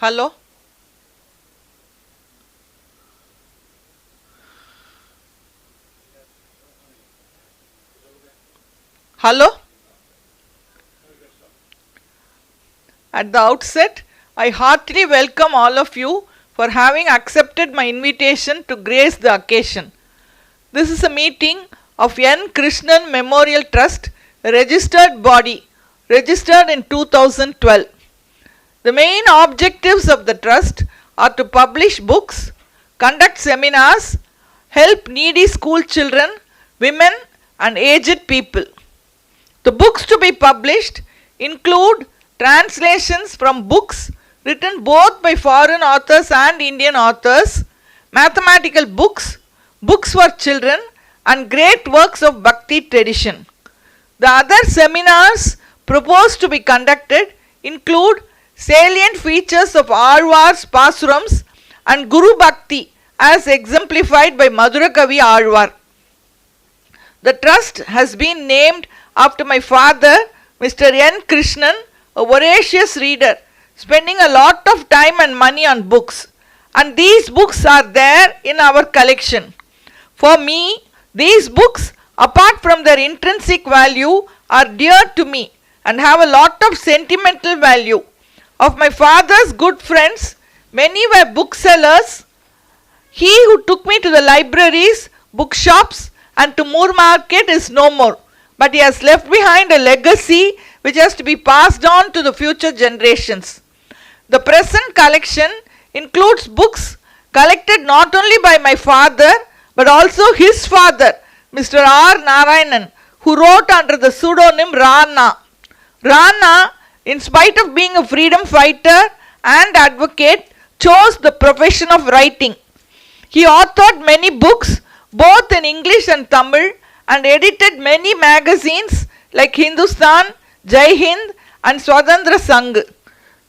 Hello? Hello? At the outset, I heartily welcome all of you for having accepted my invitation to grace the occasion. This is a meeting of N Krishnan Memorial Trust, a registered body, registered in 2012. The main objectives of the trust are to publish books, conduct seminars, help needy school children, women and aged people. The books to be published include translations from books written both by foreign authors and Indian authors, mathematical books, books for children, and great works of Bhakti tradition. The other seminars proposed to be conducted include salient features of Alvar's Pasurams and Guru Bhakti as exemplified by Madhurakavi Alvar. The trust has been named after my father, Mr. N. Krishnan, a voracious reader, spending a lot of time and money on books. And these books are there in our collection. For me, these books, apart from their intrinsic value, are dear to me and have a lot of sentimental value. Of my father's good friends, many were booksellers. He who took me to the libraries, bookshops, and to Moor Market is no more, but he has left behind a legacy which has to be passed on to the future generations. The present collection includes books collected not only by my father, but also his father, Mr. R. Narayanan, who wrote under the pseudonym Rana. Rana, in spite of being a freedom fighter and advocate, chose the profession of writing. He authored many books, both in English and Tamil, and edited many magazines like Hindustan, Jai Hind, and Swadandra Sangh.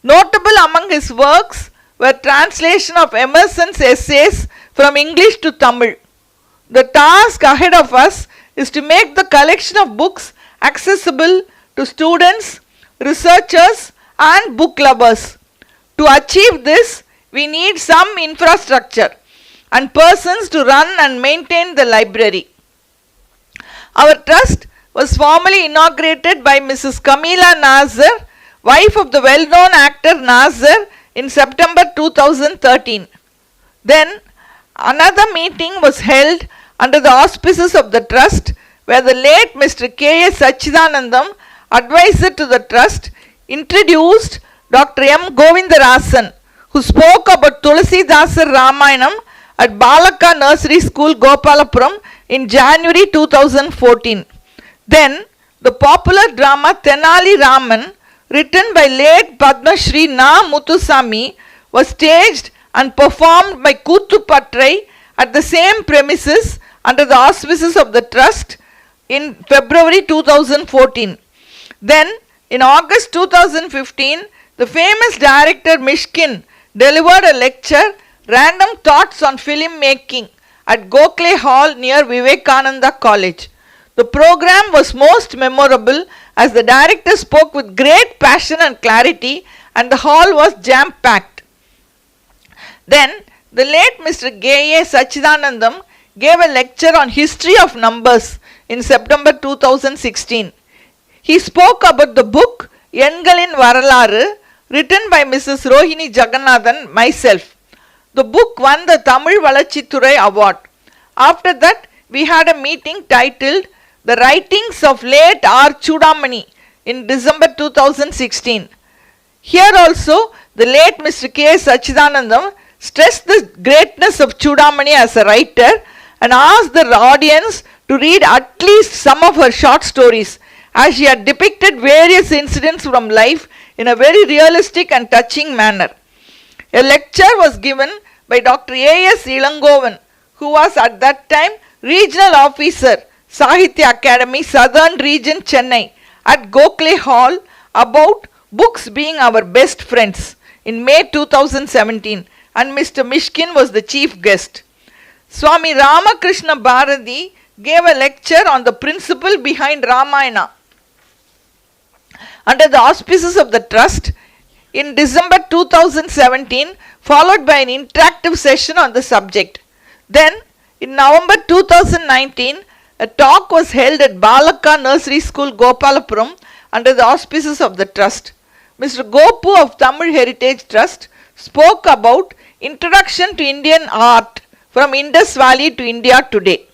Notable among his works were translation of Emerson's essays from English to Tamil. The task ahead of us is to make the collection of books accessible to students, researchers, and book lovers. To achieve this, we need some infrastructure and persons to run and maintain the library. Our trust was formally inaugurated by Mrs. Kamila Nazar, wife of the well-known actor Nazar, in September 2013. Then, another meeting was held under the auspices of the trust, where the late Mr. K. Sachidanandam, advisor to the trust, introduced Dr. M. Govindarasan, who spoke about Tulasi-Dasar Ramayanam at Balaka Nursery School, Gopalapuram, in January 2014. Then, the popular drama Tenali Raman, written by late Padma Shri Na Muthusamy, was staged and performed by Koothupatrai at the same premises under the auspices of the trust in February 2014. Then, in August 2015, the famous director Mishkin delivered a lecture, Random Thoughts on Film Making, at Gokhale Hall near Vivekananda College. The program was most memorable as the director spoke with great passion and clarity, and the hall was jam-packed. Then, the late Mr. G. A. Sachidanandam gave a lecture on history of numbers in September 2016. He spoke about the book Engalin Varalaru, written by Mrs. Rohini Jagannathan, myself. The book won the Tamil Valachithurai Award. After that, we had a meeting titled The Writings of Late R. Chudamani in December 2016. Here also, the late Mr. K. Sachidanandam stressed the greatness of Chudamani as a writer and asked the audience to read at least some of her short stories, as she had depicted various incidents from life in a very realistic and touching manner. A lecture was given by Dr. A. S. Ilangovan, who was at that time Regional Officer, Sahitya Academy, Southern Region, Chennai, at Gokhale Hall, about books being our best friends in May 2017, and Mr. Mishkin was the chief guest. Swami Ramakrishna Bharati gave a lecture on the principle behind Ramayana. Under the auspices of the trust, in December 2017, followed by an interactive session on the subject. Then, in November 2019, a talk was held at Balaka Nursery School, Gopalapuram, under the auspices of the Trust. Mr. Gopu of Tamil Heritage Trust spoke about Introduction to Indian Art from Indus Valley to India Today.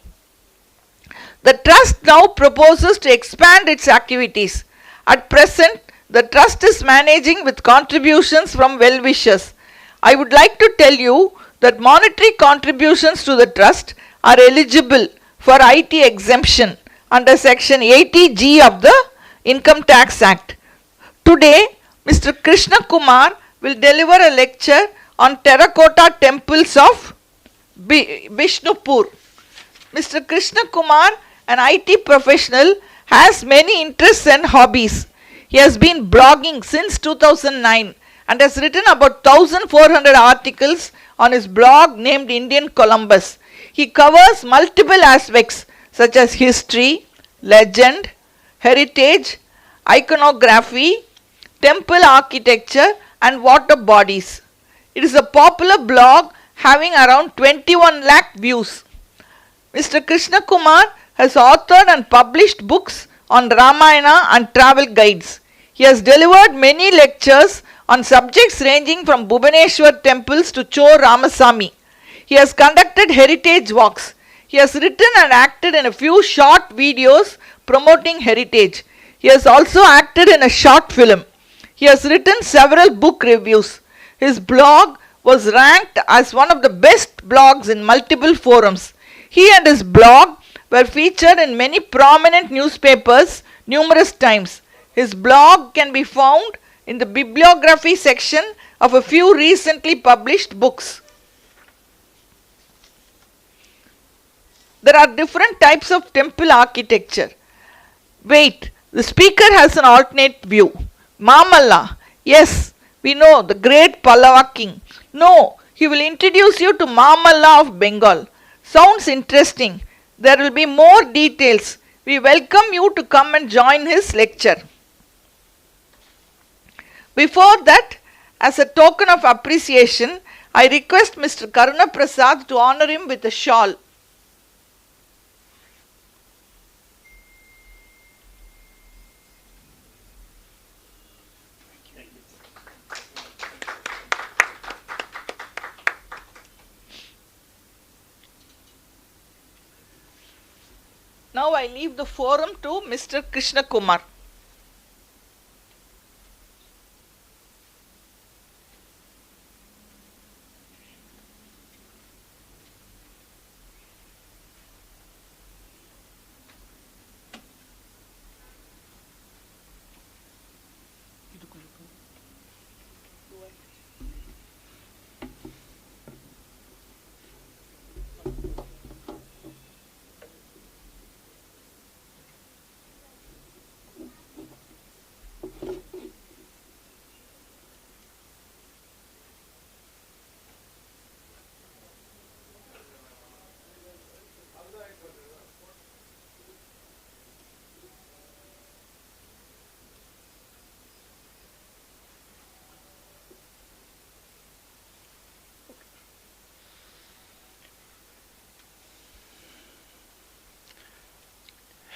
The Trust now proposes to expand its activities. At present, the Trust is managing with contributions from well-wishers. I would like to tell you that monetary contributions to the Trust are eligible for IT exemption under Section 80G of the Income Tax Act. Today, Mr. Krishnakumar will deliver a lecture on Terracotta temples of Bishnupur. Mr. Krishnakumar, an IT professional, has many interests and hobbies. He has been blogging since 2009 and has written about 1,400 articles on his blog named Indian Columbus. He covers multiple aspects such as history, legend, heritage, iconography, temple architecture and water bodies. It is a popular blog having around 21 lakh views. Mr. Krishnakumar has authored and published books on Ramayana and travel guides. He has delivered many lectures on subjects ranging from Bhubaneswar temples to Chor Ramasamy. He has conducted heritage walks. He has written and acted in a few short videos promoting heritage. He has also acted in a short film. He has written several book reviews. His blog was ranked as one of the best blogs in multiple forums. He and his blog were featured in many prominent newspapers numerous times. His blog can be found in the bibliography section of a few recently published books. There are different types of temple architecture. Wait, the speaker has an alternate view. Mamalla, yes, we know the great Pallava king. No, he will introduce you to Mamalla of Bengal. Sounds interesting. There will be more details. We welcome you to come and join his lecture. Before that, as a token of appreciation, I request Mr. Karuna Prasad to honor him with a shawl. Now I leave the forum to Mr. Krishnakumar.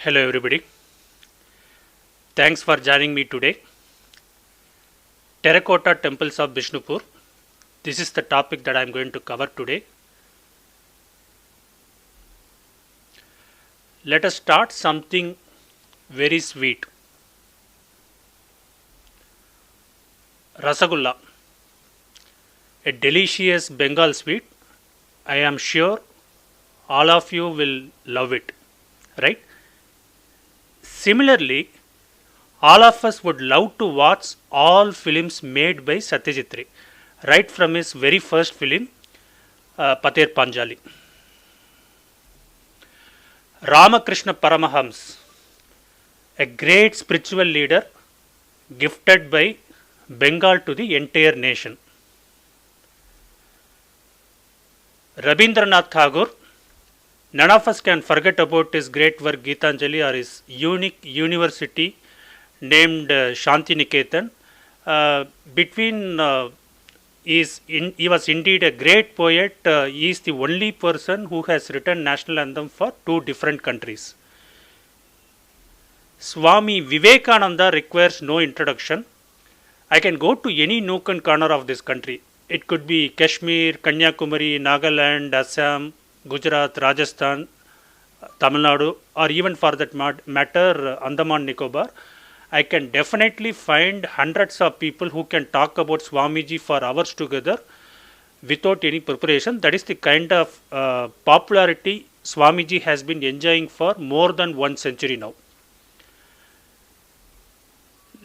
Hello everybody, thanks for joining me today. Terracotta temples of Bishnupur. This is the topic that I am going to cover today. Let us start something very sweet. Rasagulla, a delicious Bengal sweet. I am sure all of you will love it, right? Similarly, all of us would love to watch all films made by Satyajit Ray, right from his very first film, Pater Panjali. Ramakrishna Paramahams, a great spiritual leader gifted by Bengal to the entire nation. Rabindranath Tagore, none of us can forget about his great work Gitanjali or his unique university named Shanti Niketan, Between he was indeed a great poet. He is the only person who has written national anthem for two different countries. Swami Vivekananda requires no introduction. I can go to any nook and corner of this country. It could be Kashmir, Kanyakumari, Nagaland, Assam, Gujarat, Rajasthan, Tamil Nadu, or even for that matter, Andaman Nicobar. I can definitely find hundreds of people who can talk about Swamiji for hours together without any preparation. That is the kind of popularity Swamiji has been enjoying for more than 1 century now.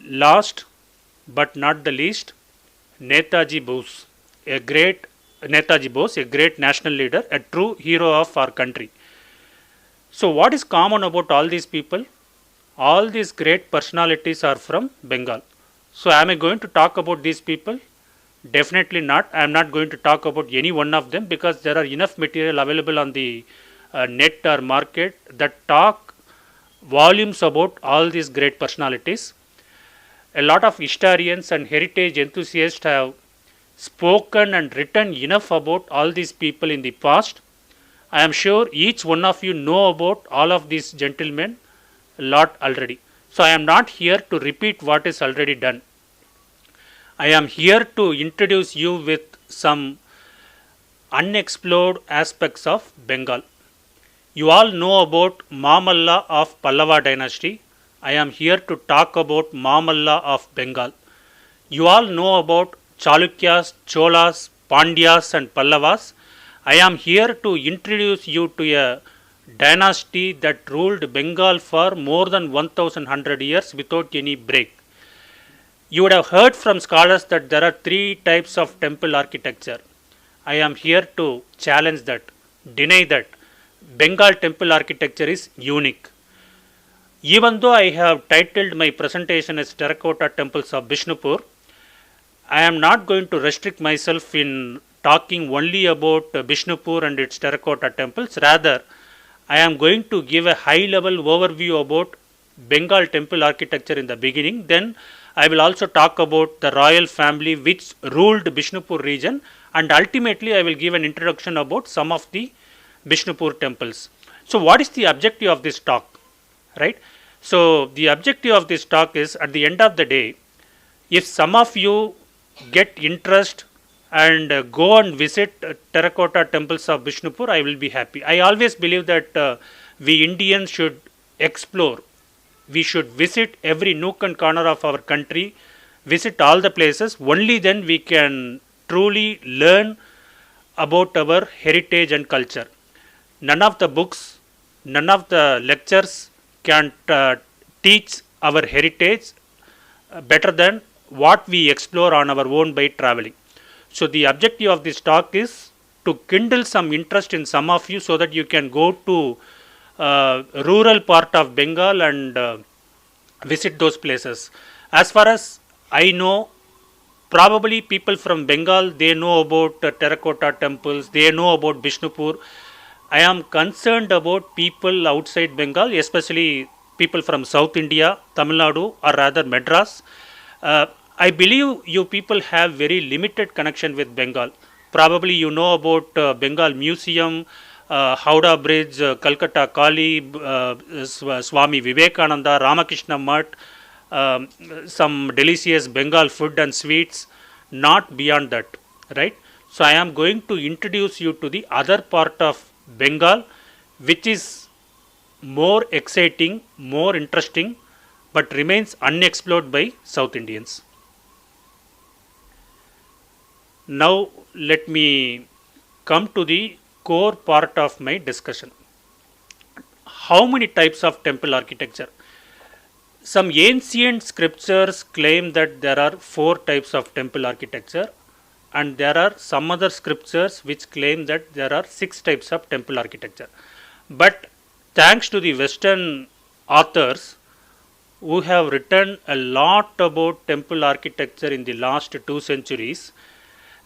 Last but not the least, Netaji Bose, a great national leader, a true hero of our country. So, what is common about all these people? All these great personalities are from Bengal. So, am I going to talk about these people? Definitely not. I am not going to talk about any one of them because there are enough material available on the net or market that talk volumes about all these great personalities. A lot of historians and heritage enthusiasts have spoken and written enough about all these people in the past. I am sure each one of you know about all of these gentlemen a lot already. So I am not here to repeat what is already done. I am here to introduce you with some unexplored aspects of Bengal. You all know about Mamalla of Pallava dynasty. I am here to talk about Mamalla of Bengal. You all know about Chalukyas, Cholas, Pandyas and Pallavas. I am here to introduce you to a dynasty that ruled Bengal for more than 1100 years without any break. You would have heard from scholars that there are three types of temple architecture. I am here to challenge that, deny that. Bengal temple architecture is unique. Even though I have titled my presentation as Terracotta Temples of Bishnupur, I am not going to restrict myself in talking only about Bishnupur and its terracotta temples. Rather, I am going to give a high level overview about Bengal temple architecture in the beginning. Then I will also talk about the royal family which ruled Bishnupur region, and ultimately I will give an introduction about some of the Bishnupur temples. So what is the objective of this talk? Right? So the objective of this talk is, at the end of the day, if some of you get interest and go and visit terracotta temples of Bishnupur, I will be happy. I always believe that we Indians should explore. We should visit every nook and corner of our country, visit all the places. Only then we can truly learn about our heritage and culture. None of the books, none of the lectures can teach our heritage better than what we explore on our own by traveling. So the objective of this talk is to kindle some interest in some of you so that you can go to rural part of Bengal and visit those places. As far as I know, probably people from Bengal, they know about terracotta temples, they know about Bishnupur. I am concerned about people outside Bengal, especially people from South India, Tamil Nadu, or rather Madras. I believe you people have very limited connection with Bengal. Probably you know about Bengal Museum, Howrah Bridge, Calcutta Kali, Swami Vivekananda, Ramakrishna Mutt, some delicious Bengal food and sweets, not beyond that, right? So I am going to introduce you to the other part of Bengal, which is more exciting, more interesting, but remains unexplored by South Indians. Now let me come to the core part of my discussion. How many types of temple architecture? Some ancient scriptures claim that there are 4 types of temple architecture, and there are some other scriptures which claim that there are 6 types of temple architecture. But thanks to the Western authors who have written a lot about temple architecture in the last 2 centuries,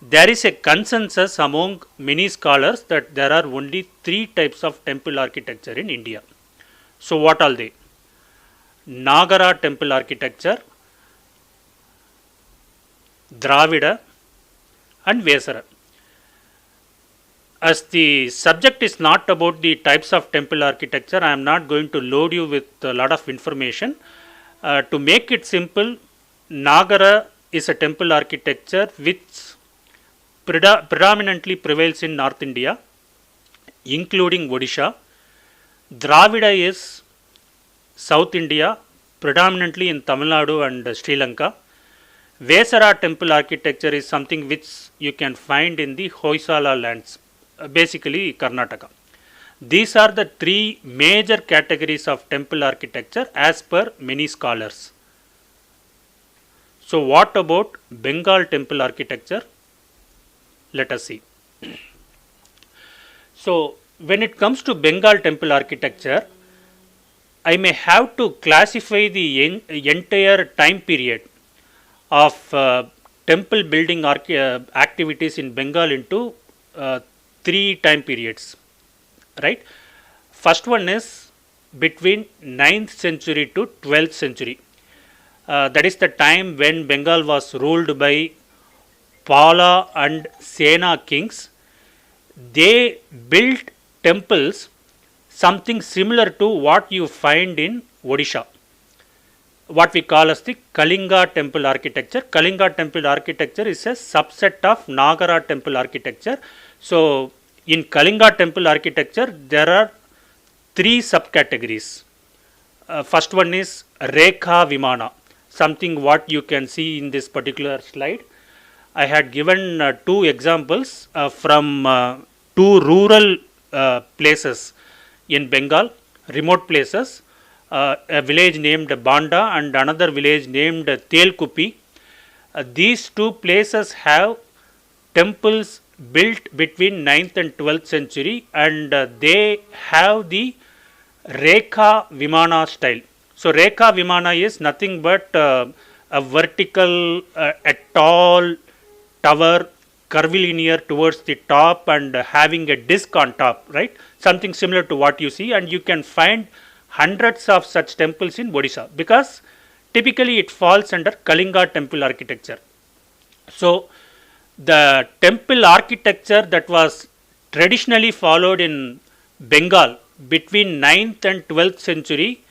there is a consensus among many scholars that there are only 3 types of temple architecture in India. So what are they? Nagara temple architecture, Dravida, and Vesara. As the subject is not about the types of temple architecture, I am not going to load you with a lot of information. To make it simple, Nagara is a temple architecture which predominantly prevails in North India, including Odisha. Dravida is South India, predominantly in Tamil Nadu and Sri Lanka. Vesara temple architecture is something which you can find in the Hoysala lands, basically Karnataka. These are the three major categories of temple architecture as per many scholars. So, what about Bengal temple architecture? Let us see. So, when it comes to Bengal temple architecture, I may have to classify the entire time period of temple building activities in Bengal into three time periods, right? First one is between 9th century to 12th century. That is the time when Bengal was ruled by Pala and Sena kings. They built temples something similar to what you find in Odisha, what we call as the Kalinga temple architecture. Kalinga temple architecture is a subset of Nagara temple architecture. So, in Kalinga temple architecture, there are three subcategories. First one is Rekha Vimana, something what you can see in this particular slide. I had given two examples from two rural places in Bengal, remote places, a village named Banda and another village named Telkupi. These two places have temples built between 9th and 12th century, and they have the Rekha Vimana style. So, Rekha Vimana is nothing but a vertical, a tall tower, curvilinear towards the top and having a disc on top, right? Something similar to what you see, and you can find hundreds of such temples in Odisha because typically it falls under Kalinga temple architecture. So, the temple architecture that was traditionally followed in Bengal between 9th and 12th century,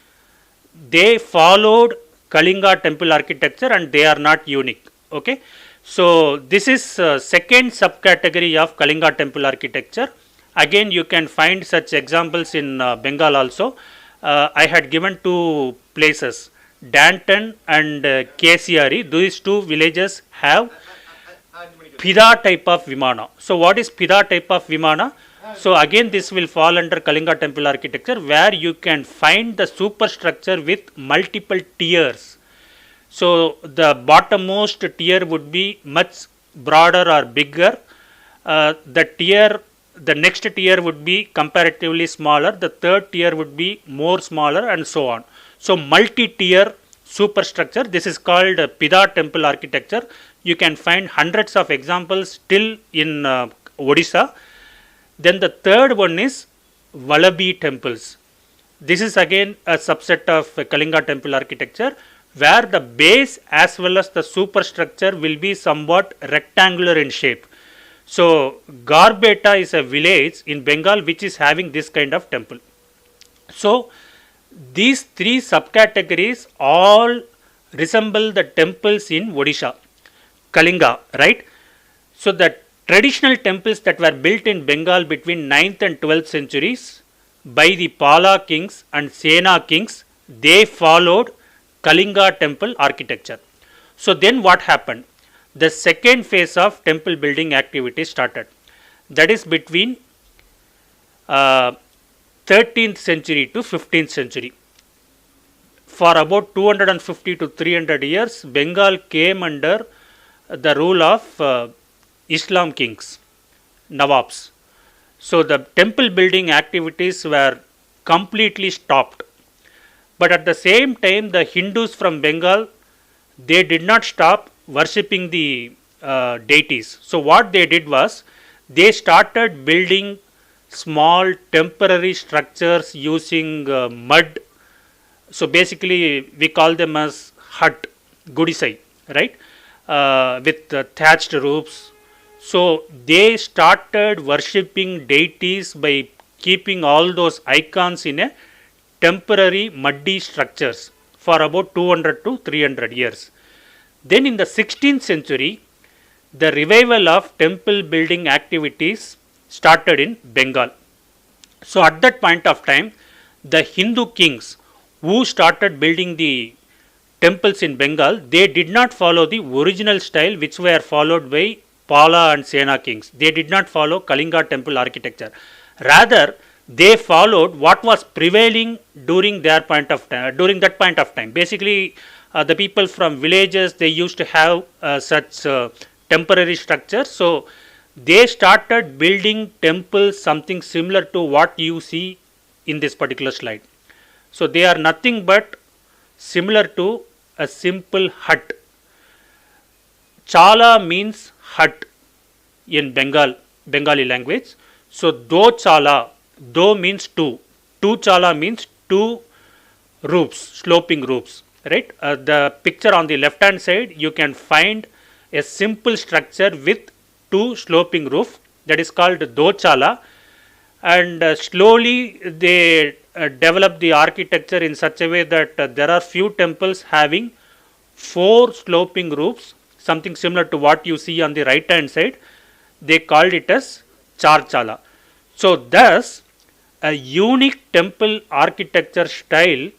they followed Kalinga temple architecture and they are not unique. Okay. So, this is second subcategory of Kalinga temple architecture. Again, you can find such examples in Bengal also. I had given two places, Danton and Kesiari. These two villages have Pida type of Vimana. So, what is Pida type of Vimana? So, again this will fall under Kalinga temple architecture, where you can find the superstructure with multiple tiers. So, the bottommost tier would be much broader or bigger. The next tier would be comparatively smaller. The third tier would be more smaller, and so on. So, multi-tier superstructure. This is called Pida temple architecture. You can find hundreds of examples still in Odisha. Then the third one is Vallabhi temples. This is again a subset of Kalinga temple architecture, where the base as well as the superstructure will be somewhat rectangular in shape. So, Garbeta is a village in Bengal which is having this kind of temple. So, these three subcategories all resemble the temples in Odisha, Kalinga, right? So, the traditional temples that were built in Bengal between 9th and 12th centuries by the Pala kings and Sena kings, they followed Kalinga temple architecture. So, then what happened? The second phase of temple building activity started. That is between 13th century to 15th century. For about 250 to 300 years, Bengal came under the rule of Islam kings, Nawabs. So, the temple building activities were completely stopped. But at the same time, the Hindus from Bengal, they did not stop worshipping the deities. So, what they did was, they started building small temporary structures using mud. So, basically we call them as hut, gudisai, right? with thatched roofs. So they started worshipping deities by keeping all those icons in a temporary muddy structures for about 200 to 300 years. Then in the 16th century, the revival of temple building activities started in Bengal. So at that point of time, the Hindu kings who started building the temples in Bengal, they did not follow the original style which were followed by Pala and Sena kings. They did not follow Kalinga temple architecture. Rather, they followed what was prevailing during their point of time. During that point of time, basically, the people from villages, they used to have such temporary structures. So they started building temples something similar to what you see in this particular slide. So they are nothing but similar to a simple hut. Chala means hut in Bengali language. So do chala, do means two. Two chala means two roofs, sloping roofs. Right? The picture on the left hand side, you can find a simple structure with two sloping roof, that is called dochala, and slowly they developed the architecture in such a way that there are few temples having four sloping roofs, something similar to what you see on the right hand side. They called it as charchala. So thus a unique temple architecture style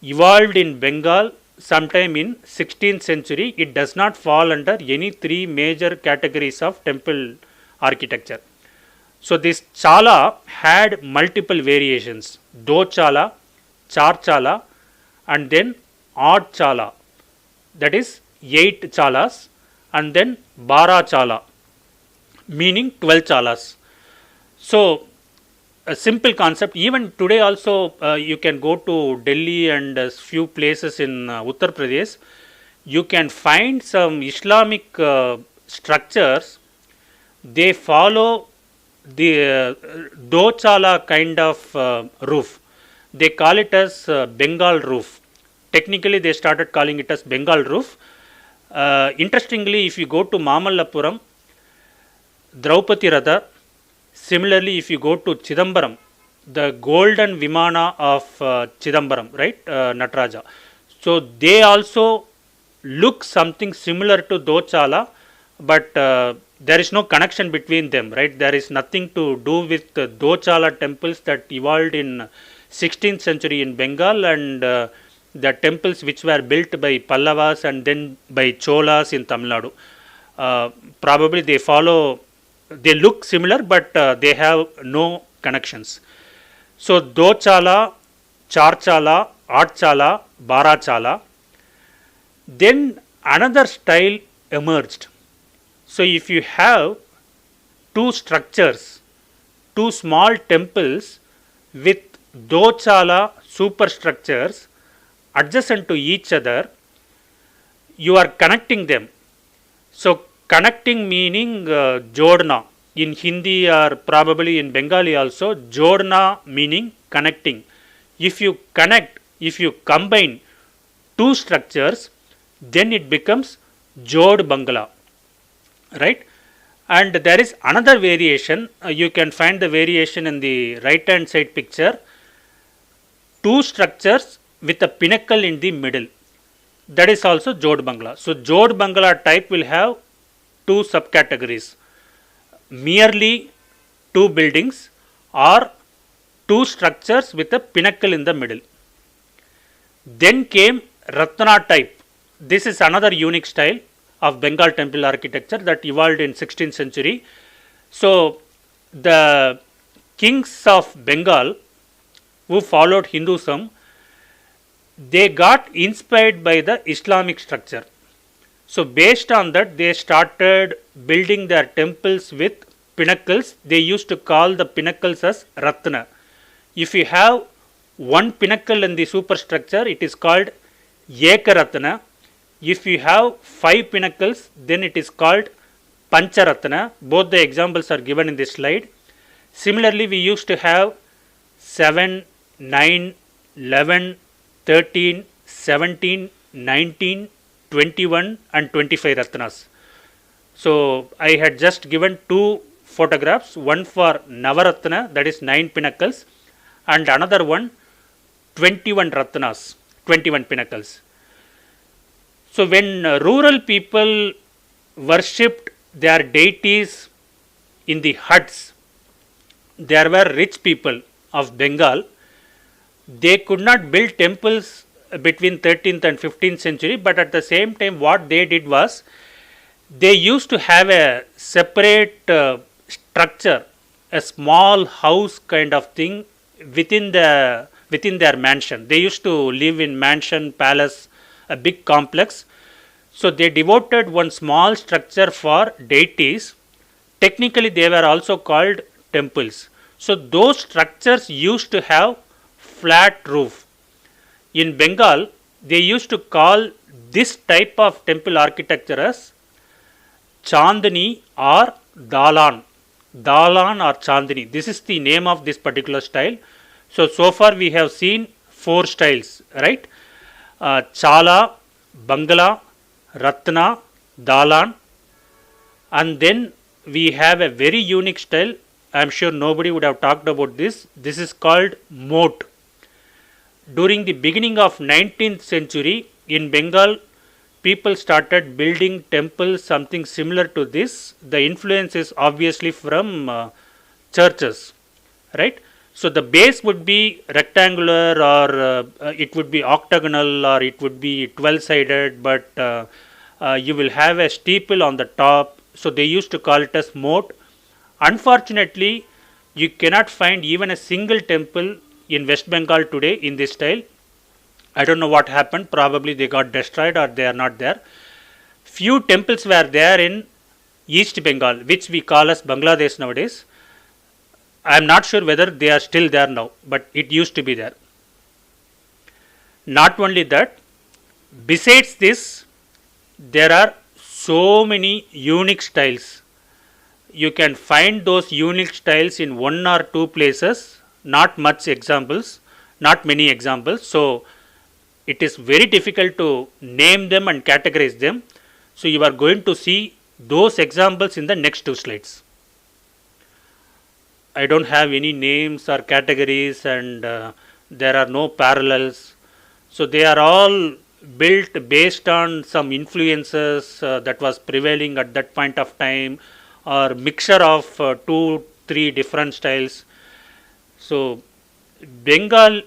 evolved in Bengal sometime in 16th century. It does not fall under any three major categories of temple architecture. So this chala had multiple variations: do chala, char chala, and then odd chala, that is 8 chalas, and then bara chala, meaning 12 chalas. So a simple concept. Even today also you can go to Delhi and a few places in Uttar Pradesh, you can find some Islamic structures. They follow the dochala kind of roof. They call it as Bengal roof. Technically they started calling it as Bengal roof. Interestingly, if you go to Mamallapuram, Draupadi Ratha, similarly, if you go to Chidambaram, the golden Vimana of Chidambaram, right, Nataraja. So they also look something similar to dochala, but there is no connection between them, right? There is nothing to do with the dochala temples that evolved in 16th century in Bengal and the temples which were built by Pallavas and then by Cholas in Tamil Nadu. Probably they look similar, but they have no connections. So dochala, charchala, artchala, barachala. Then another style emerged. So if you have two structures, two small temples with dochala superstructures adjacent to each other, you are connecting them. So connecting meaning jodna. In Hindi or probably in Bengali also, jodna meaning connecting. If you connect, if you combine two structures, then it becomes jod bangla, right? And there is another variation. You can find the variation in the right hand side picture. Two structures with a pinnacle in the middle. That is also jod bangla. So jod bangla type will have two subcategories: merely two buildings or two structures with a pinnacle in the middle. Then came Ratna type. This is another unique style of Bengal temple architecture that evolved in 16th century. So the kings of Bengal who followed Hinduism, they got inspired by the Islamic structure. So based on that, they started building their temples with pinnacles. They used to call the pinnacles as Ratna. If you have one pinnacle in the superstructure, it is called Ekaratna. If you have 5 pinnacles, then it is called Pancharatna. Both the examples are given in this slide. Similarly, we used to have 7, 9, 11, 13, 17, 19, 21 and 25 Ratnas. So I had just given two photographs, one for Navaratna, that is 9 pinnacles, and another one 21 Ratnas, 21 pinnacles. So when rural people worshipped their deities in the huts, there were rich people of Bengal. They could not build temples between 13th and 15th century, but at the same time what they did was they used to have a separate structure, a small house kind of thing within their mansion. They used to live in mansion, palace, a big complex. So they devoted one small structure for deities. Technically they were also called temples. So those structures used to have flat roof. In Bengal they used to call this type of temple architecture as Chandani or Dalan. Dalan or Chandani. This is the name of this particular style. So far we have seen 4 styles, right? Chala, Bangala, Ratna, Dalan, and then we have a very unique style. I am sure nobody would have talked about this. This is called moat. During the beginning of 19th century in Bengal, people started building temples something similar to this. The influence is obviously from churches, right? So the base would be rectangular, or it would be octagonal, or it would be 12-sided, but you will have a steeple on the top. So they used to call it as moat. Unfortunately, you cannot find even a single temple in West Bengal today in this style. I don't know what happened. Probably they got destroyed or they are not there. Few temples were there in East Bengal, which we call as Bangladesh nowadays. I am not sure whether they are still there now, but it used to be there. Not only that, besides this, there are so many unique styles. You can find those unique styles in 1 or 2 places, not much examples, not many examples. So it is very difficult to name them and categorize them. So you are going to see those examples in the next 2 slides. I don't have any names or categories, and there are no parallels. So they are all built based on some influences that was prevailing at that point of time, or mixture of 2-3 different styles. So Bengal,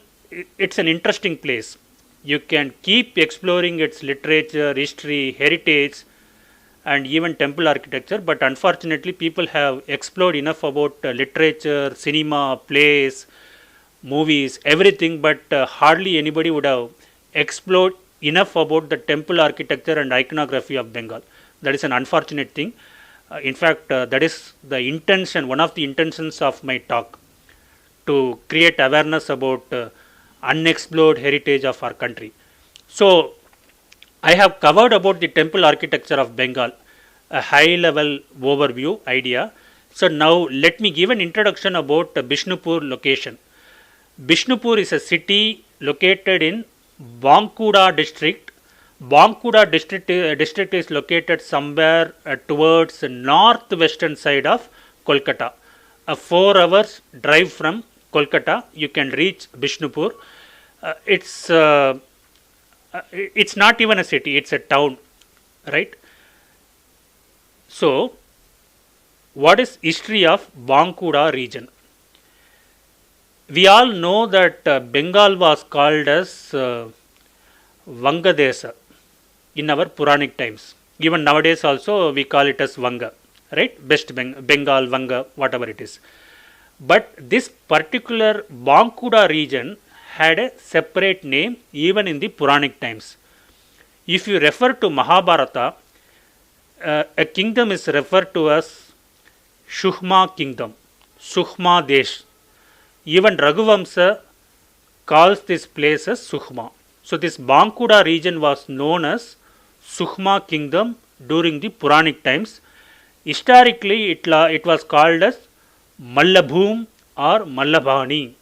it's an interesting place. You can keep exploring its literature, history, heritage, and even temple architecture, but unfortunately people have explored enough about literature, cinema, plays, movies, everything, but hardly anybody would have explored enough about the temple architecture and iconography of Bengal. That is an unfortunate thing. In fact, that is the intention, one of the intentions of my talk, to create awareness about unexplored heritage of our country. So I have covered about the temple architecture of Bengal, a high level overview idea. So now let me give an introduction about Bishnupur location. Bishnupur is a city located in Bankura district. Bankura district is located somewhere towards the northwestern side of Kolkata. A 4 hours drive from Kolkata, you can reach Bishnupur. It's not even a city, it's a town, right? So what is history of Bankura region? We all know that Bengal was called as Vangadesa in our Puranic times. Even nowadays also we call it as Vanga, right? West Bengal, Vanga, whatever it is. But this particular Bankura region had a separate name even in the Puranic times. If you refer to Mahabharata, a kingdom is referred to as Shuhma kingdom, Suhma Desh. Even Raghuvamsa calls this place as Suhma. So this Bankura region was known as Suhma kingdom during the Puranic times. Historically, it was called as Mallabhum or Mallabhani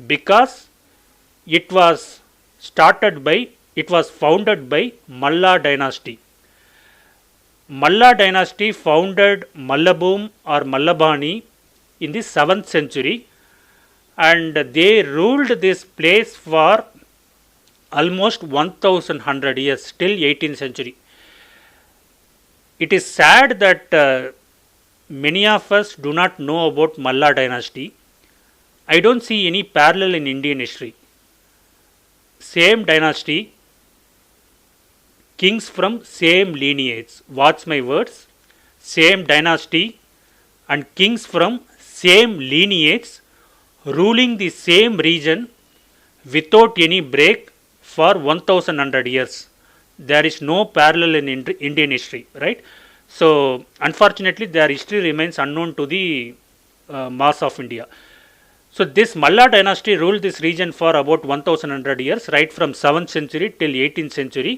because it was started by It was founded by Malla dynasty. Malla dynasty founded Mallabhum or Mallabani in the 7th century, and they ruled this place for almost 1100 years till 18th century. It is sad that many of us do not know about Malla dynasty. I don't see any parallel in Indian history. Same dynasty, kings from same lineage. Watch my words. Same dynasty and kings from same lineage ruling the same region without any break for 1100 years. There is no parallel in Indian history, right? So, unfortunately, their history remains unknown to the mass of India. So, this Malla dynasty ruled this region for about 1100 years, right from 7th century till 18th century.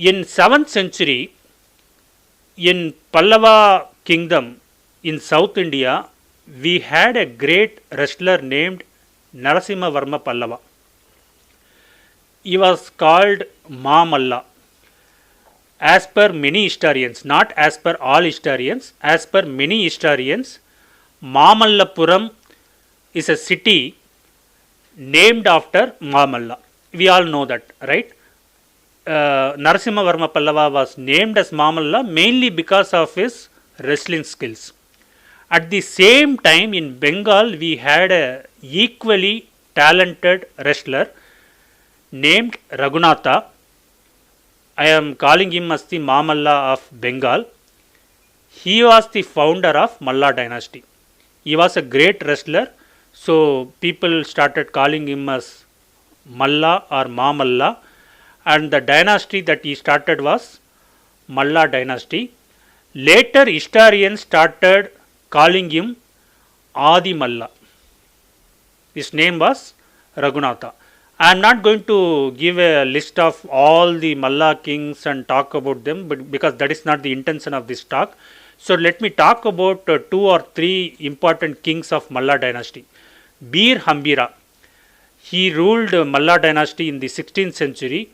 In 7th century, in Pallava kingdom in South India, we had a great wrestler named Narasimhavarma Pallava. He was called Mamalla. As per many historians, not as per all historians, as per many historians, Mamallapuram is a city named after Mamalla. We all know that, right? Narasimhavarma Pallava was named as Mamalla mainly because of his wrestling skills. At the same time, in Bengal, we had a equally talented wrestler named Raghunatha. I am calling him as the Mamalla of Bengal. He was the founder of Malla dynasty. He was a great wrestler, so people started calling him as Malla or Mamalla, and the dynasty that he started was Malla dynasty. Later, historians started calling him Adi Malla. His name was Raghunatha. I am not going to give a list of all the Malla kings and talk about them, but because that is not the intention of this talk. So let me talk about 2 or 3 important kings of Malla dynasty. Bir Hambira. He ruled Malla dynasty in the 16th century.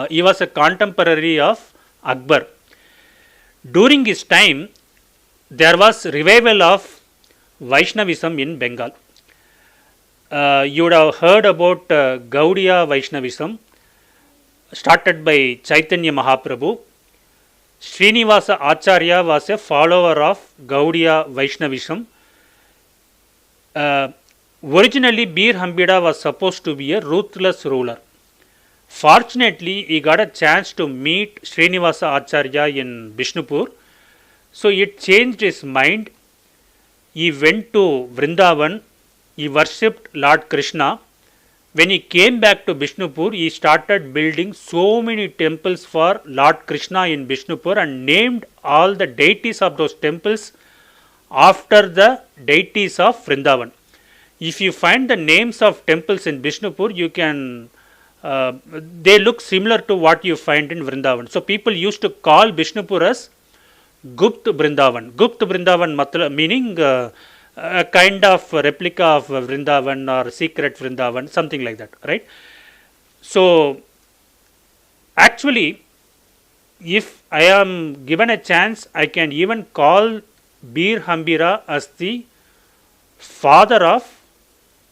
He was a contemporary of Akbar. During his time, there was revival of Vaishnavism in Bengal. You would have heard about Gaudiya Vaishnavism, started by Chaitanya Mahaprabhu. Srinivasa Acharya was a follower of Gaudiya Vaishnavism. Originally, Bir Hambira was supposed to be a ruthless ruler. Fortunately, he got a chance to meet Srinivasa Acharya in Bishnupur. So, it changed his mind. He went to Vrindavan. He worshipped Lord Krishna. When he came back to Bishnupur, he started building so many temples for Lord Krishna in Bishnupur and named all the deities of those temples after the deities of Vrindavan. If you find the names of temples in Bishnupur, you can they look similar to what you find in Vrindavan. So people used to call Bishnupur as Gupt Vrindavan. Gupt Vrindavan meaning a kind of replica of Vrindavan or secret Vrindavan, something like that, right? So actually, if I am given a chance, I can even call Bir Hambira as the father of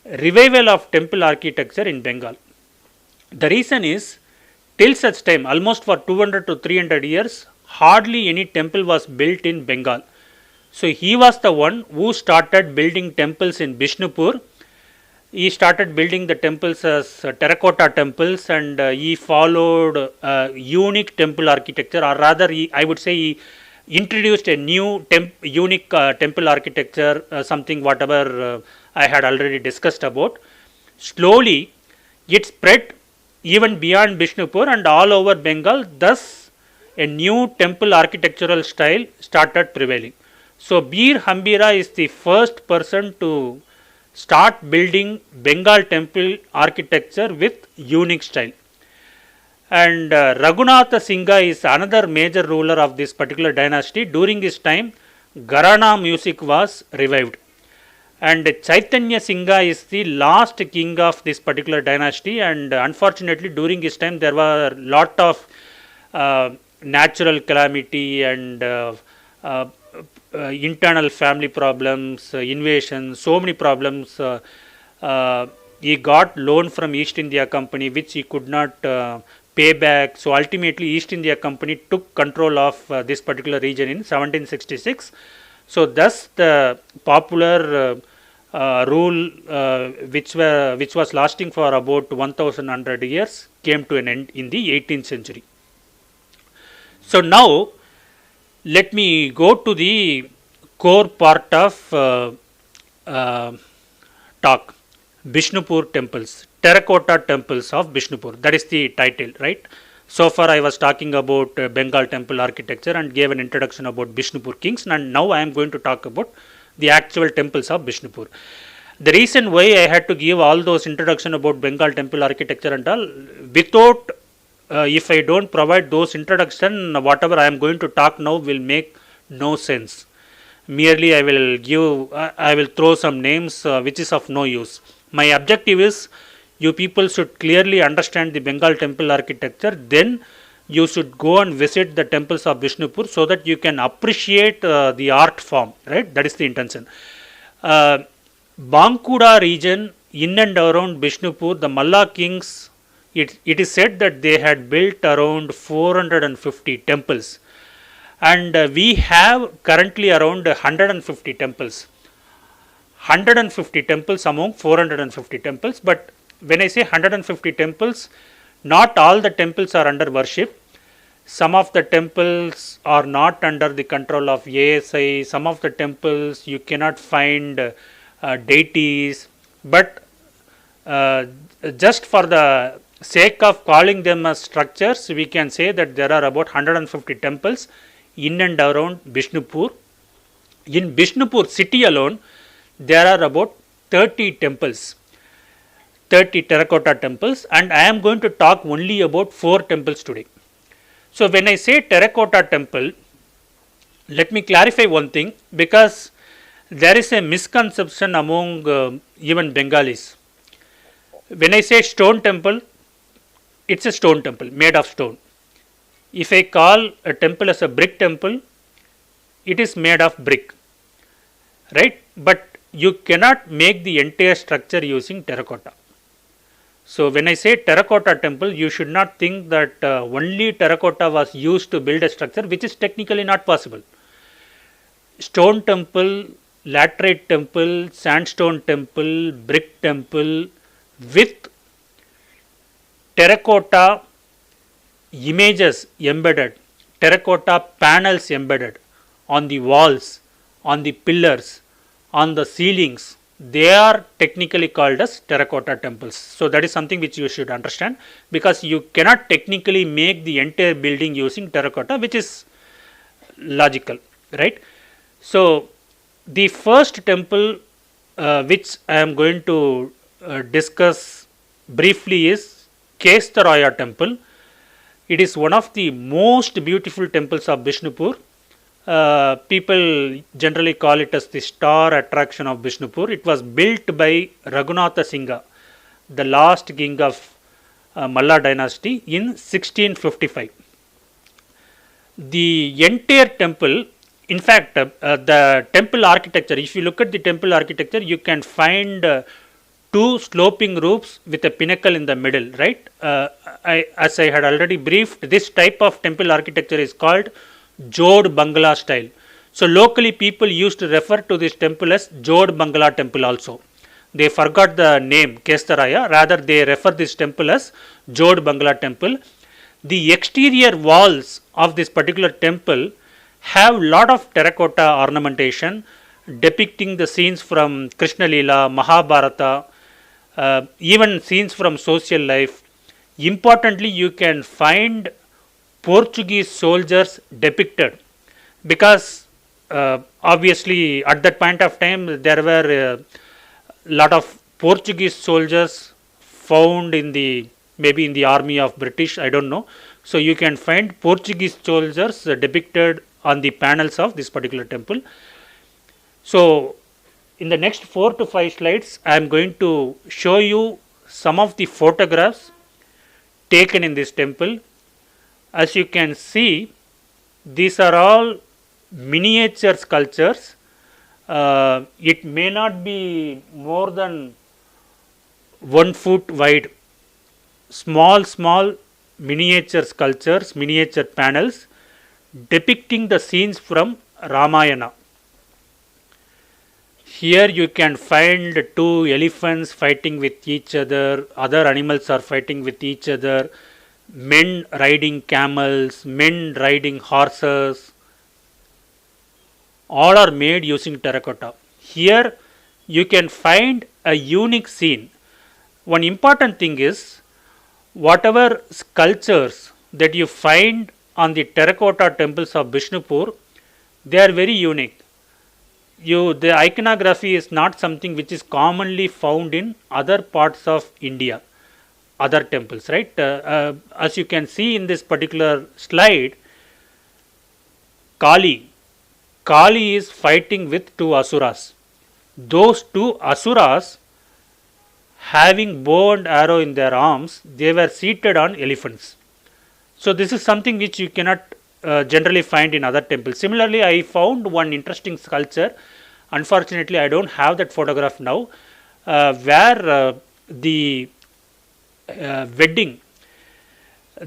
revival of temple architecture in Bengal. The reason is, till such time, almost for 200 to 300 years, hardly any temple was built in Bengal. So he was the one who started building temples in Bishnupur. He started building the temples as terracotta temples, and he followed unique temple architecture, or rather I would say he introduced a new unique temple architecture, something whatever I had already discussed about. Slowly it spread even beyond Bishnupur and all over Bengal. Thus a new temple architectural style started prevailing. So Bir Hambira is the first person to start building Bengal temple architecture with unique style. And Raghunatha Singha is another major ruler of this particular dynasty. During his time, Gharana music was revived. And Chaitanya Singha is the last king of this particular dynasty, and unfortunately during his time there were lot of natural calamity and internal family problems, invasions, so many problems. He got loan from East India Company which he could not pay back. So ultimately East India Company took control of this particular region in 1766. So thus the popular rule which was lasting for about 1100 years came to an end in the 18th century. So now let me go to the core part of talk. Bishnupur temples, terracotta temples of Bishnupur, that is the title, right? So far I was talking about Bengal temple architecture and gave an introduction about Bishnupur kings, and now I am going to talk about the actual temples of Bishnupur. The reason why I had to give all those introduction about Bengal temple architecture and all, without if I don't provide those introduction, whatever I am going to talk now will make no sense. Merely I will throw some names which is of no use. My objective is you people should clearly understand the Bengal temple architecture, then you should go and visit the temples of Bishnupur so that you can appreciate the art form, right? That is the intention. Bankuda region in and around Bishnupur, the Malla kings, it is said that they had built around 450 temples, and we have currently around 150 temples. 150 temples among 450 temples, but when I say 150 temples, not all the temples are under worship. Some of the temples are not under the control of ASI. Some of the temples you cannot find deities, but just for the sake of calling them as structures, we can say that there are about 150 temples in and around Bishnupur. In Bishnupur city alone, there are about 30 temples, 30 terracotta temples, and I am going to talk only about 4 temples today. So when I say terracotta temple, let me clarify one thing, because there is a misconception among even Bengalis. When I say stone temple, it's a stone temple made of stone. If I call a temple as a brick temple, it is made of brick, right? But you cannot make the entire structure using terracotta. So when I say terracotta temple, you should not think that only terracotta was used to build a structure, which is technically not possible. Stone temple, laterite temple, sandstone temple, brick temple with terracotta images embedded, terracotta panels embedded on the walls, on the pillars, on the ceilings, they are technically called as terracotta temples. So that is something which you should understand, because you cannot technically make the entire building using terracotta, which is logical, right? So the first temple which I am going to discuss briefly is Kestaraya temple. It is one of the most beautiful temples of Bishnupur. People generally call it as the star attraction of Bishnupur. It was built by Raghunatha Singha, the last king of Malla dynasty, in 1655. The entire temple, in fact, the temple architecture, if you look at the temple architecture, you can find 2 sloping roofs with a pinnacle in the middle, right? As I had already briefed, this type of temple architecture is called Jod Bangla style. So locally people used to refer to this temple as Jod Bangla temple also. They forgot the name Kestaraya, rather they refer this temple as Jod Bangla temple. The exterior walls of this particular temple have lot of terracotta ornamentation depicting the scenes from Krishna Leela, Mahabharata, even scenes from social life. Importantly, you can find Portuguese soldiers depicted, because obviously at that point of time there were a lot of Portuguese soldiers found in the maybe in the army of British, I don't know. So you can find Portuguese soldiers depicted on the panels of this particular temple. So In the next 4 to 5 slides, I am going to show you some of the photographs taken in this temple. As you can see, these are all miniature sculptures. It may not be more than 1 foot wide. Small miniature sculptures, miniature panels depicting the scenes from Ramayana. Here you can find 2 elephants fighting with each other, other animals are fighting with each other, men riding camels, men riding horses, all are made using terracotta. Here you can find a unique scene. One important thing is, whatever sculptures that you find on the terracotta temples of Bishnupur, they are very unique. The iconography is not something which is commonly found in other parts of India, other temples, right? As you can see in this particular slide, Kali is fighting with 2 asuras. Those 2 asuras, having bow and arrow in their arms, they were seated on elephants. So this is something which you cannot generally find in other temples. Similarly, I found one interesting sculpture. Unfortunately, I don't have that photograph now, where the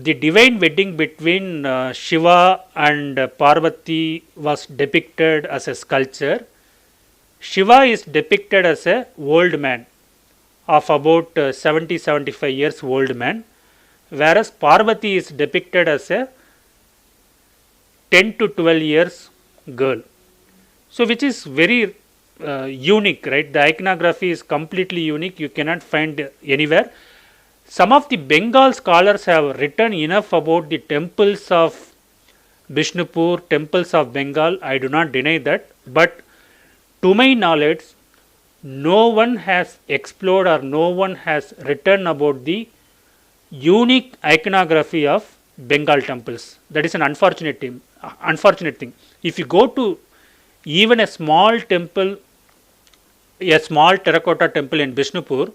divine wedding between Shiva and Parvati was depicted as a sculpture. Shiva is depicted as a old man of about 70-75 years old man, whereas Parvati is depicted as a 10 to 12 years girl. So which is very unique, right? The iconography is completely unique, you cannot find anywhere. Some of the Bengal scholars have written enough about the temples of Bishnupur, temples of Bengal, I do not deny that, but to my knowledge, no one has explored or no one has written about the unique iconography of Bengal temples. That is an unfortunate thing. If you go to even a small temple, a small terracotta temple in Bishnupur,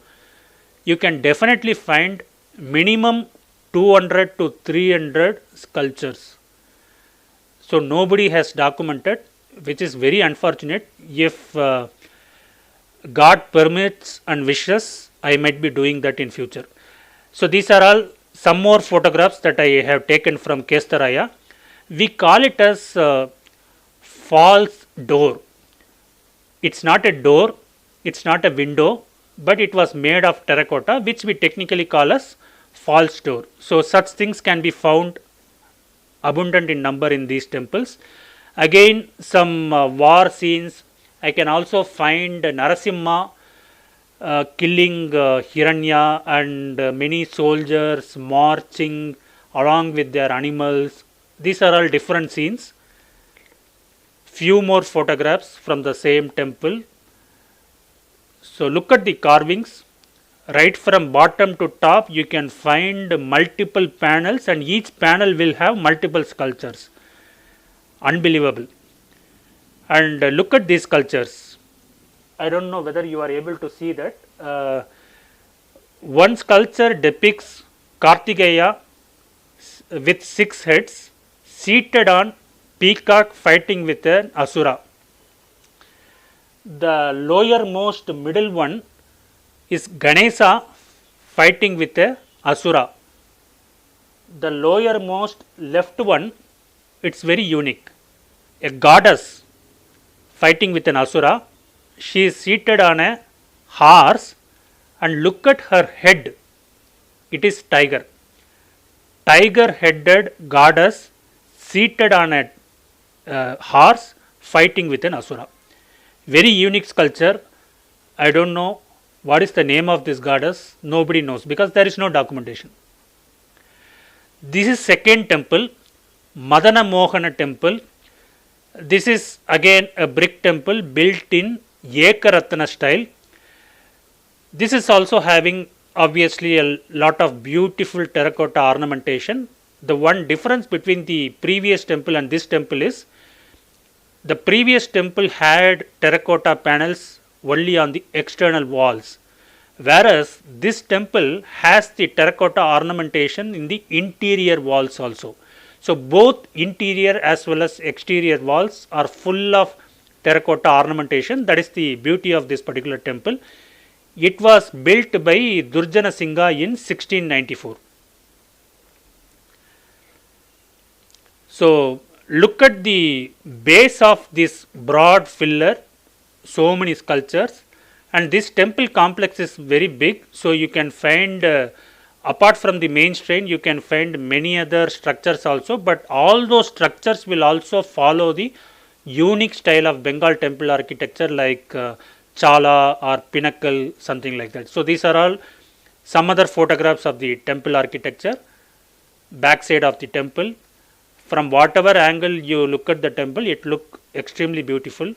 you can definitely find minimum 200 to 300 sculptures. So nobody has documented, which is very unfortunate. If God permits and wishes, I might be doing that in future. So these are all some more photographs that I have taken from Kestaraya. We call it as false door. It's not a door, it's not a window, but it was made of terracotta, which we technically call as false door. So such things can be found abundant in number in these temples. Again, some war scenes. I can also find Narasimha killing Hiranya and many soldiers marching along with their animals. These are all different scenes. Few more photographs from the same temple. So look at the carvings. Right from bottom to top, you can find multiple panels, and each panel will have multiple sculptures. Unbelievable. And look at these sculptures. I don't know whether you are able to see that. One sculpture depicts Kartikeya with 6 heads seated on peacock fighting with an asura. The lowermost middle one is Ganesha fighting with a asura. The lowermost left one, it's very unique. A goddess fighting with an asura. She is seated on a horse, and look at her head. It is tiger. Tiger headed goddess seated on a horse fighting with an asura. Very unique sculpture. I don't know what is the name of this goddess. Nobody knows because there is no documentation. This is second temple, Madana Mohana temple. This is again a brick temple built in Ekaratana style. This is also having obviously a lot of beautiful terracotta ornamentation. The one difference between the previous temple and this temple is the previous temple had terracotta panels only on the external walls, whereas this temple has the terracotta ornamentation in the interior walls also. So both interior as well as exterior walls are full of terracotta ornamentation. That is the beauty of this particular temple. It was built by Durjana Singha in 1694. So look at the base of this broad pillar, so many sculptures, and this temple complex is very big. So you can find apart from the main shrine, you can find many other structures also, but all those structures will also follow the unique style of Bengal temple architecture, like chala or pinnacle, something like that. So these are all some other photographs of the temple architecture, back side of the temple. From whatever angle you look at the temple, it look extremely beautiful.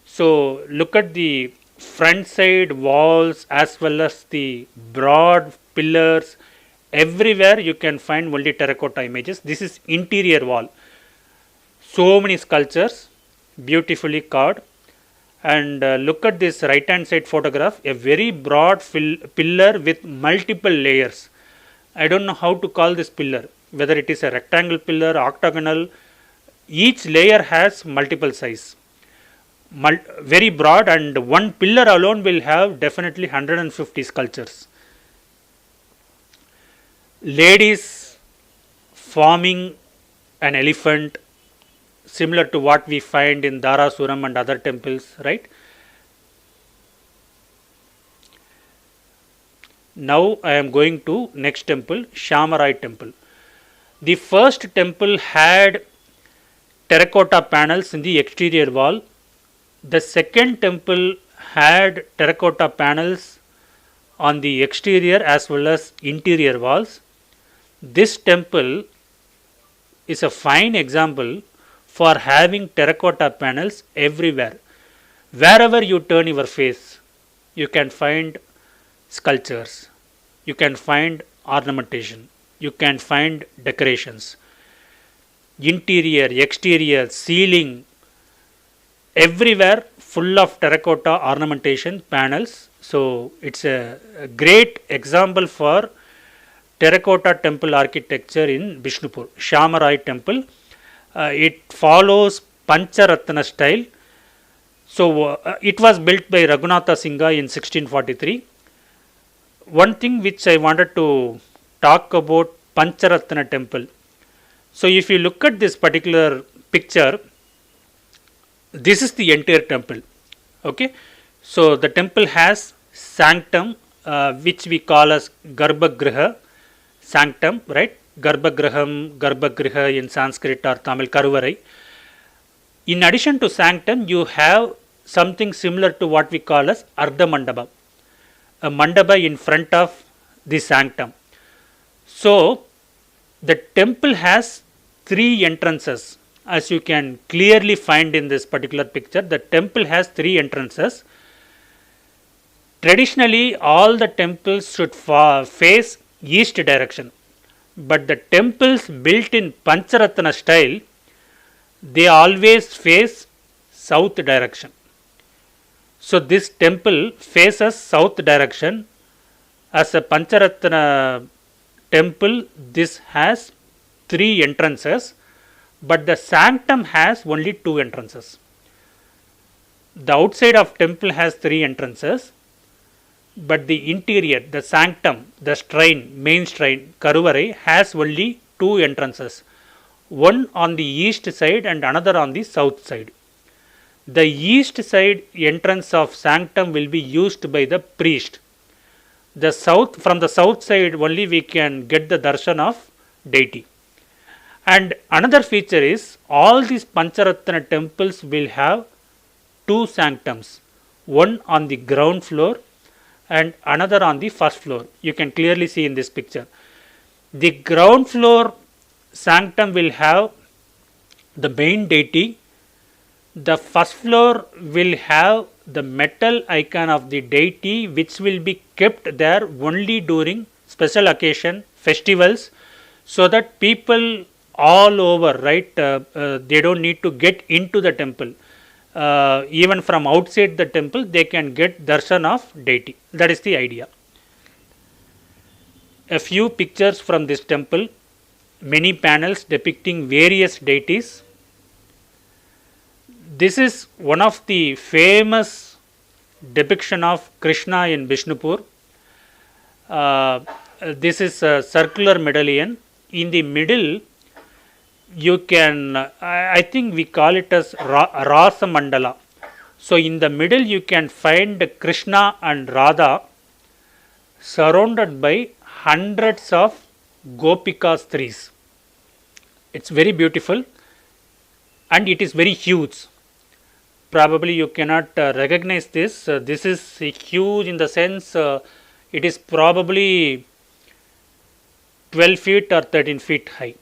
So look at the front side walls as well as the broad pillars. Everywhere you can find only terracotta images. This is interior wall. So many sculptures, beautifully carved. And look at this right hand side photograph, a very broad pillar with multiple layers. I don't know how to call this pillar, whether it is a rectangle pillar, octagonal. Each layer has multiple size, very broad, and one pillar alone will have definitely 150 sculptures. Ladies forming an elephant, similar to what we find in Dharasuram and other temples, right? Now I am going to next temple, Shamarai temple. The first temple had terracotta panels in the exterior wall. The second temple had terracotta panels on the exterior as well as interior walls. This temple is a fine example for having terracotta panels everywhere. Wherever you turn your face, you can find sculptures, you can find ornamentation, you can find decorations. Interior, exterior, ceiling, everywhere full of terracotta ornamentation panels. So it's a great example for terracotta temple architecture in Bishnupur, Shamarai temple. It follows Pancharatna style. So it was built by Raghunatha Singha in 1643. One thing which I wanted to talk about Pancharatna temple. So if you look at this particular picture, this is the entire temple. Okay, so the temple has sanctum, which we call as Garbhagriha, sanctum, right? Garbhagraham, Garbhagriha in Sanskrit or Tamil, Karuvarai. In addition to sanctum, you have something similar to what we call as Ardha Mandapa, a mandapa in front of the sanctum. So the temple has three entrances. As you can clearly find in this particular picture, the temple has three entrances. Traditionally, all the temples should face east direction, but the temples built in Pancharatna style, they always face south direction. So this temple faces south direction. As a Pancharatna temple, this has three entrances, but the sanctum has only two entrances. The outside of temple has three entrances, but the interior, the sanctum, the shrine, main shrine, Karuvarai, has only two entrances, one on the east side and another on the south side. The east side entrance of sanctum will be used by the priest. From the south side only we can get the darshan of deity. And another feature is all these Pancharatna temples will have two sanctums, one on the ground floor and another on the first floor. You can clearly see in this picture. The ground floor sanctum will have the main deity. The first floor will have the metal icon of the deity, which will be kept there only during special occasion, festivals, so that people all over, right, they don't need to get into the temple. even from outside the temple they can get darshan of deity. That is the idea. A few pictures from this temple, many panels depicting various deities. This is one of the famous depiction of Krishna in Bishnupur. This is a circular medallion. In the middle, you can, I think we call it as Rasa Mandala. So, in the middle, you can find Krishna and Radha surrounded by hundreds of Gopika Stris. It's very beautiful and it is very huge. Probably you cannot recognize this. This is huge in the sense it is probably 12 feet or 13 feet high.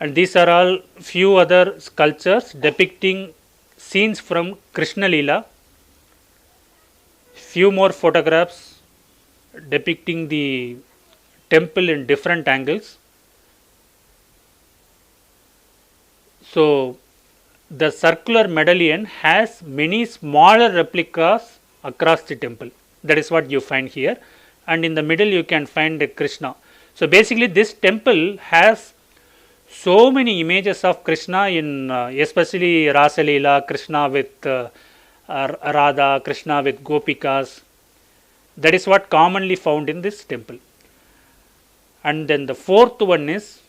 And these are all few other sculptures depicting scenes from Krishna Leela. Few more photographs depicting the temple in different angles. So, the circular medallion has many smaller replicas across the temple. That is what you find here. And in the middle you can find Krishna. So, basically this temple has so many images of Krishna in especially Rasa Leela, Krishna with Radha, Krishna with Gopikas. That is what commonly found in this temple. And then the fourth one is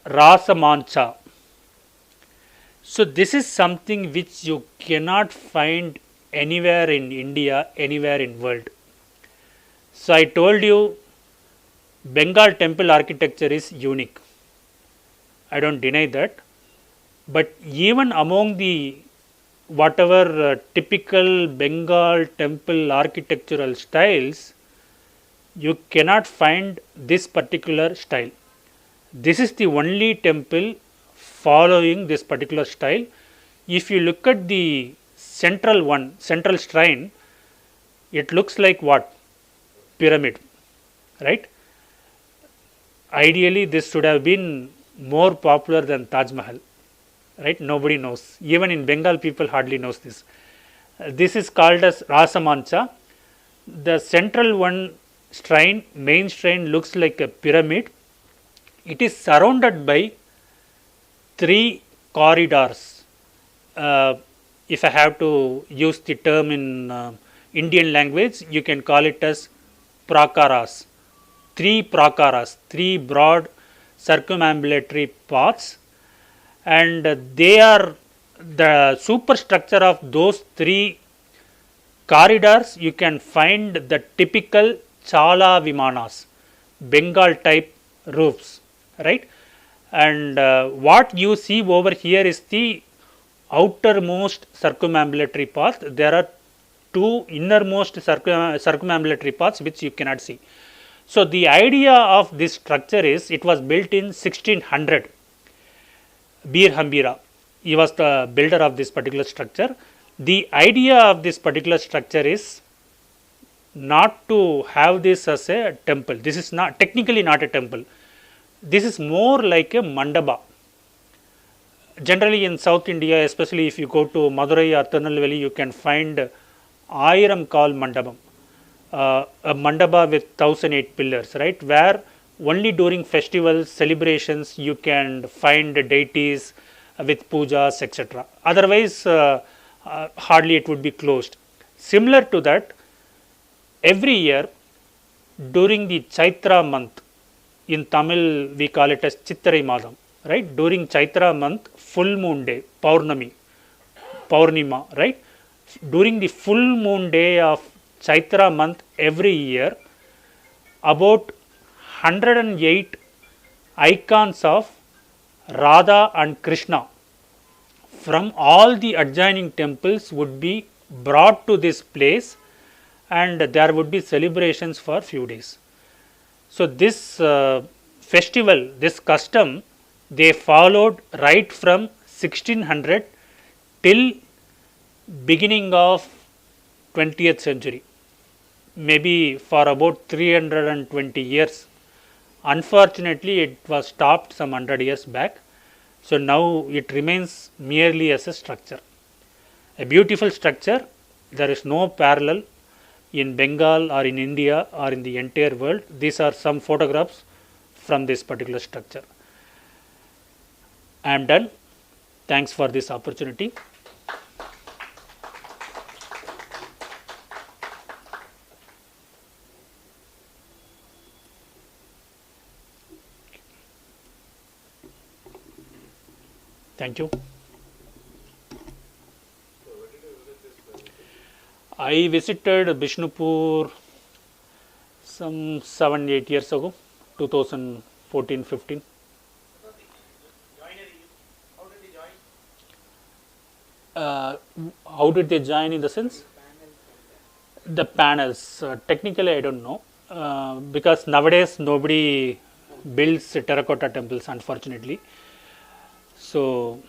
Rasa Mancha. So, this is something which you cannot find anywhere in India, anywhere in world. So, I told you Bengal temple architecture is unique. I don't deny that. But even among the whatever typical Bengal temple architectural styles, you cannot find this particular style. This is the only temple following this particular style. If you look at the central one, central shrine, it looks like what? Pyramid, right? Ideally, this should have been more popular than Taj Mahal, right? Nobody knows. Even in Bengal, people hardly knows this. This is called as Rasa Mancha. The central one shrine, main shrine, looks like a pyramid. It is surrounded by 3 corridors. If I have to use the term in Indian language, you can call it as prakaras. 3 prakaras, 3 broad circumambulatory paths, and they are the superstructure of those 3 corridors. You can find the typical Chala Vimanas, Bengal type roofs, right? And what you see over here is the outermost circumambulatory path. There are 2 innermost circumambulatory paths which you cannot see. So, the idea of this structure is it was built in 1600. Bir Hambira, he was the builder of this particular structure. The idea of this particular structure is not to have this as a temple. This is not technically not a temple. This is more like a mandapa. Generally in South India, especially if you go to Madurai or Tirunelveli, you can find Ayiram Kal Mandapam, a mandapa with 1008 pillars, right, where only during festivals, celebrations, you can find deities with pujas, etc. Otherwise, hardly it would be closed. Similar to that, every year during the Chaitra month, in Tamil we call it as Chitrai Madam, right? During Chaitra month, full moon day, Paurnima, right? During the full moon day of Chaitra month every year, about 108 icons of Radha and Krishna from all the adjoining temples would be brought to this place, and there would be celebrations for few days. So, this festival, this custom, they followed right from 1600 till beginning of 20th century, maybe for about 320 years. Unfortunately, it was stopped some 100 years back. So now it remains merely as a structure. A beautiful structure, there is no parallel in Bengal or in India or in the entire world. These are some photographs from this particular structure. I am done. Thanks for this opportunity. Thank you. I visited Bishnupur some 7-8 years ago, 2014-15. How did they join in the sense? The panels. Technically, I don't know because nowadays nobody builds terracotta temples, unfortunately. So,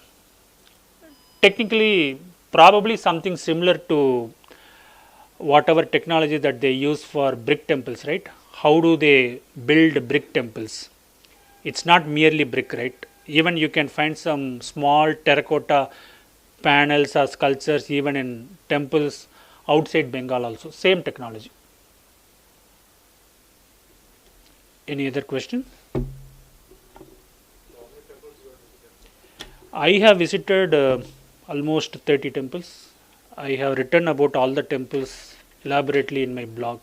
technically, probably something similar to whatever technology that they use for brick temples, right? How do they build brick temples? It's not merely brick, right? Even you can find some small terracotta panels or sculptures even in temples outside Bengal also. Same technology. Any other question? I have visited almost 30 temples. I have written about all the temples elaborately in my blog.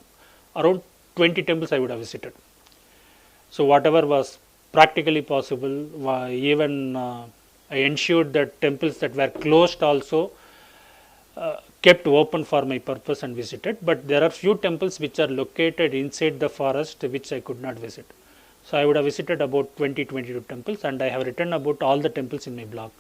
Around 20 temples I would have visited. So whatever was practically possible, even I ensured that temples that were closed also kept open for my purpose and visited. But there are few temples which are located inside the forest which I could not visit. So I would have visited about 20-22 temples, and I have written about all the temples in my blog.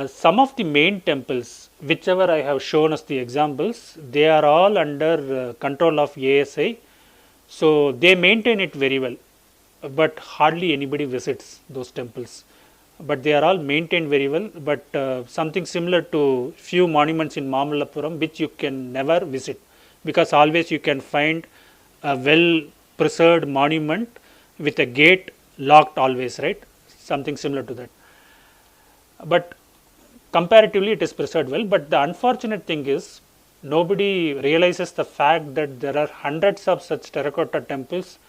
Some of the main temples, whichever I have shown as the examples, they are all under control of ASI. So they maintain it very well, but hardly anybody visits those temples. But they are all maintained very well. But something similar to few monuments in Mamallapuram which you can never visit, because always you can find a well preserved monument with a gate locked always, right? Something similar to that. But comparatively it is preserved well. But the unfortunate thing is nobody realizes the fact that there are hundreds of such terracotta temples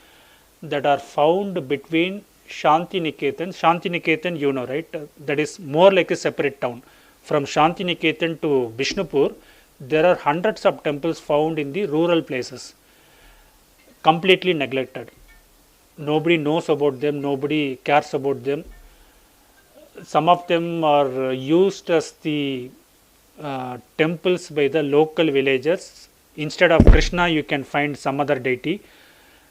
that are found between Shantiniketan, you know, right? That is more like a separate town. From Shantiniketan to Bishnupur, there are hundreds of temples found in the rural places, completely neglected. Nobody knows about them, nobody cares about them. Some of them are used as the temples by the local villagers. Instead of Krishna, you can find some other deity.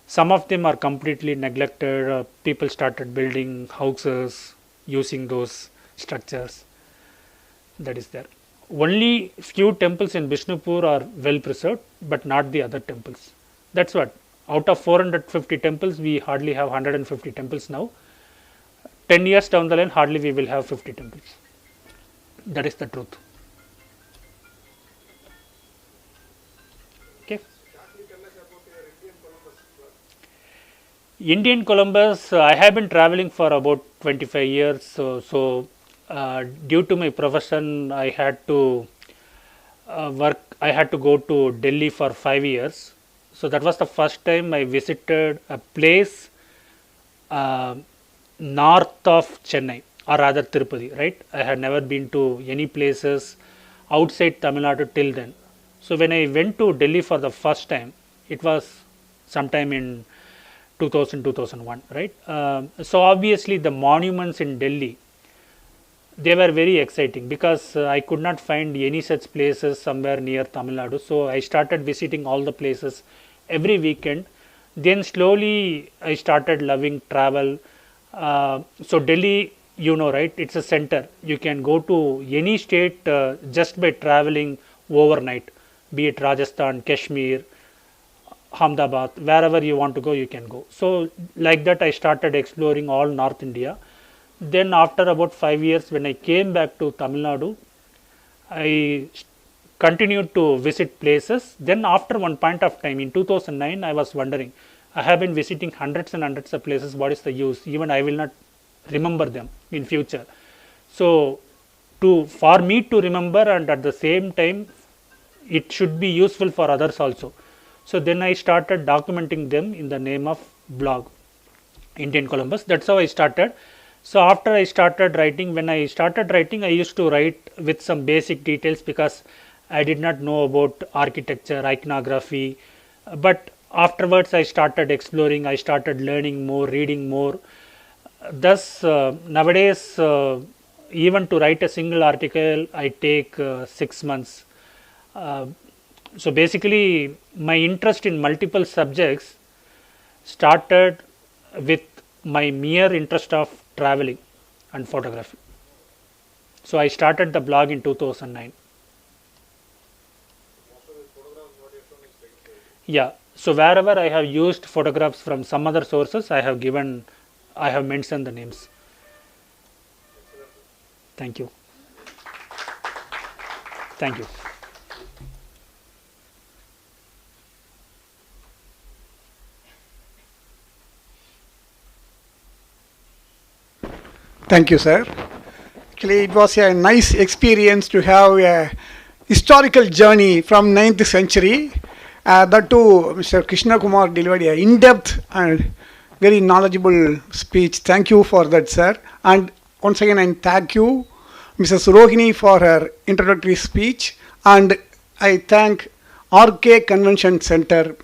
Some of them are completely neglected. People started building houses using those structures. That is there. Only few temples in Bishnupur are well preserved, but not the other temples. That's what. Out of 450 temples, we hardly have 150 temples now. 10 years down the line, hardly we will have 50 temples. That is the truth. Okay. Indian Columbus, I have been traveling for about 25 years. So due to my profession, I had to I had to go to Delhi for 5 years. So that was the first time I visited a place north of Chennai, or rather Tirupati, right? I had never been to any places outside Tamil Nadu till then. So when I went to Delhi for the first time, it was sometime in 2000-2001, right? So obviously the monuments in Delhi, they were very exciting because I could not find any such places somewhere near Tamil Nadu. So I started visiting all the places every weekend. Then slowly I started loving travel. So Delhi, you know, right? It's a center. You can go to any state just by traveling overnight, be it Rajasthan, Kashmir, Ahmedabad, wherever you want to go, you can go. So like that, I started exploring all North India. Then after about 5 years, when I came back to Tamil Nadu, I continued to visit places. Then after one point of time in 2009, I was wondering I have been visiting hundreds and hundreds of places. What is the use? Even I will not remember them in future. So for me to remember, and at the same time it should be useful for others also. So then I started documenting them in the name of blog, Indian Columbus. That's how I started. So after I started writing, when I started writing, I used to write with some basic details because I did not know about architecture, iconography. But afterwards I started exploring, I started learning more, reading more. Thus nowadays even to write a single article I take 6 months. So basically my interest in multiple subjects started with my mere interest of traveling and photography. So I started the blog in 2009. Yeah, so wherever I have used photographs from some other sources, I have mentioned the names. Thank you. Thank you. Thank you, sir. Actually, it was a nice experience to have a historical journey from 9th century. That too, Mr. Krishnakumar delivered an in-depth and very knowledgeable speech. Thank you for that, sir. And once again, I thank you, Mrs. Rohini, for her introductory speech. And I thank RK Convention Center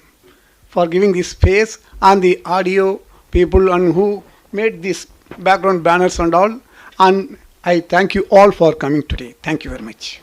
for giving this space, and the audio people and who made these background banners and all. And I thank you all for coming today. Thank you very much.